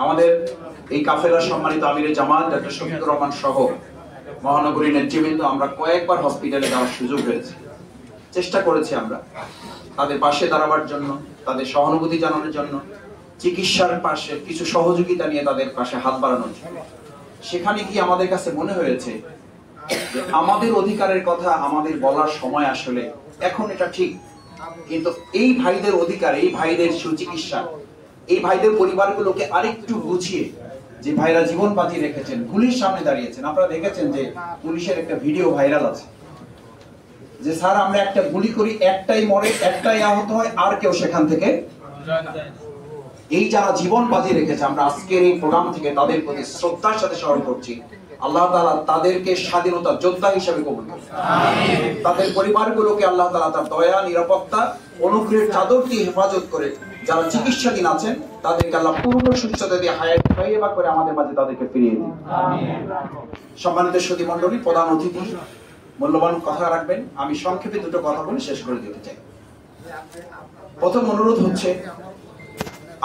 আমাদের এই কাফেলার সম্মানিত আমিরে জামাত ডক্টর শফিকুর রহমান সহ মহানগরী নেতৃবৃন্দ আমরা কয়েকবার হসপিটালে যাওয়ার সুযোগ হয়েছে, চেষ্টা করেছি আমরা তাদের পাশে দাঁড়াবার জন্য, তাদের সহানুভূতি জানানোর জন্য, চিকিৎসার পাশে কিছু সহযোগিতা নিয়ে তাদের পাশে হাত বাড়ানোর জন্য। সেখানে কি আমাদের কাছে মনে হয়েছে যে আমাদের অধিকারের কথা আমাদের বলার সময় আসলে এখন এটা ঠিক, কিন্তু এই ভাইদের অধিকার, এই ভাইদের সুচিকিৎসা, এই ভাইদের পরিবারগুলোকে আরেকটু বুঝিয়ে, যে ভাইরা জীবন বাজি রেখেছেন, পুলিশ সামনে দাঁড়িয়েছেন, আপনারা দেখেছেন যে পুলিশের একটা ভিডিও ভাইরাল আছে যে স্যার আমরা একটা গুলি করি, একটাই মরে, একটাই আহত হয়, আর কেউ সেখান থেকে। এই যারা জীবন বাজি রেখেছে, আমরা আজকের এই প্রোগ্রাম থেকে তাদের প্রতি শ্রদ্ধার সাথে স্মরণ করছি। আল্লাহ তাআলা তাদেরকে স্বাধীনতা যোদ্ধা হিসেবে কবুল করুন। তাদের পরিবারগুলোকে আল্লাহ তাআলা তার দয়া, নিরাপত্তা, অনুগ্রহের চাদর দিয়ে হেফাজত করে যারা চিকিৎসাধীন আছেন তাদেরকে আল্লাহ পূর্ণ সুস্থতা দিয়ে হায়াত তাইয়্যিবা করে আমাদের মাঝে তাদেরকে ফিরিয়ে দিন। সম্মানিত সুধী মণ্ডলী, প্রধান অতিথি মূল্যবান কথা রাখবেন। আমি সংক্ষেপে দুটো কথা বলে শেষ করে দিতে চাই। প্রথম অনুরোধ হচ্ছে,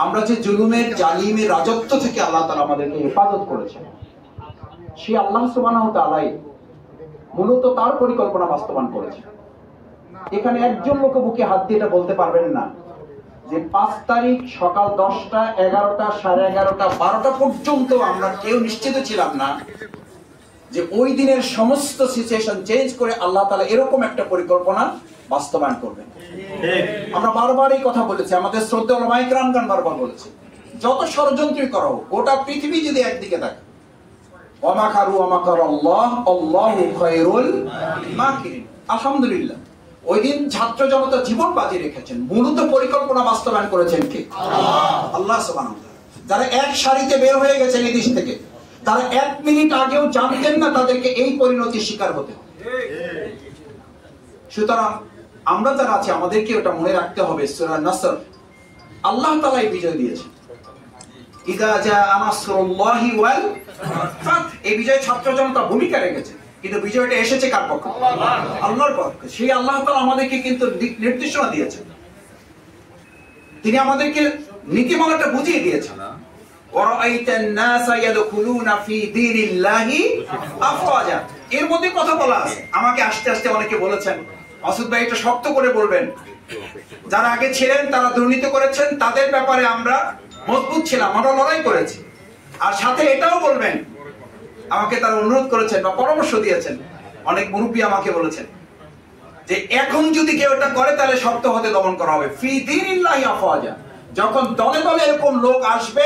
আমরা যে জুলুমের, জালিমের রাজত্ব থেকে আল্লাহ তাআলা আমাদেরকে হেফাজত করেছেন, সেই আল্লাহ সুবহানাহু ওয়া তাআলাই মূলত তার পরিকল্পনা বাস্তবায়ন করেছে। এখানে একজন লোক বুকে হাত দিয়ে এটা বলতে পারবেন না যে 5 তারিখ সকাল 10টা, 11টা, 11:30, 12টা পর্যন্ত আমরা কেউ নিশ্চিত ছিলাম না যে ওই দিনের সমস্ত সিচুয়েশন চেঞ্জ করে আল্লাহ তাআলা এরকম একটা পরিকল্পনা বাস্তবায়ন করবেন। আমরা বারবার এই কথা বলেছি, আমাদের শ্রদ্ধেয় উলামায়ে কেরামগণ বারবার বলেছে, যত ষড়যন্ত্রই করো, গোটা পৃথিবী যদি একদিকে থাকে, ওয়া মাকারু ওয়া মাকারাল্লাহ আল্লাহু খায়রুল মাকিরিন। আলহামদুলিল্লাহ, ওই দিন ছাত্র জনতা জীবন বাজি রেখেছেন, মূলত পরিকল্পনা বাস্তবায়ন করেছেন কে? আল্লাহ সুবহানাহু ওয়া তাআলা। যারা এক সারিতে বের হয়ে গেছেন এই দেশ থেকে, তারা 1 মিনিট আগেও জানতেন না তাদেরকে এই পরিণতির শিকার হতে হবে। সুতরাং আমরা যারা আছি আমাদেরকে ওটা মনে রাখতে হবে, সূরা নাসর আল্লাহ তাআলা এই বিজয় দিয়েছেন। ইযা জাআ নাসরুল্লাহি ওয়াল ফাত, এই বিজয় ছাত্র জনতা ভূমিকা রেখেছে, কিন্তু বিজয়টা এসেছে কার পক্ষে? আল্লাহর পক্ষে। সেই আল্লাহ তাআলা আমাদেরকে কিন্তু নির্দেশনা দিয়েছেন, তিনি আমাদেরকে নীতিমালাটা বুঝিয়ে দিয়েছেন। ওয়ারাআইতান নাসা ইয়াদখুলুনা ফি দীনিল্লাহি আফওয়াজা, এর মধ্যে কথা বলা আছে। আমাকে আস্তে আস্তে অনেকে বলেছেন, মাসুদ ভাই এটা শক্ত করে বলবেন, যারা আগে ছিলেন তারা দুর্নীতি করেছেন, তাদের ব্যাপারে আমরা মজবুত ছিলাম, আমরা লড়াই করেছি। আর সাথে এটাও বলবেন, আমাকে তারা অনুরোধ করেছেন বা পরামর্শ দিয়েছেন, অনেক মুরব্বী আমাকে বলেছেন যে এখন যদি কেউ এটা করে তাহলে শক্ত হতে দমন করা হবে। ফি দীনিল্লাহি আফওয়াজা, যখন দলে দলে এরকম লোক আসবে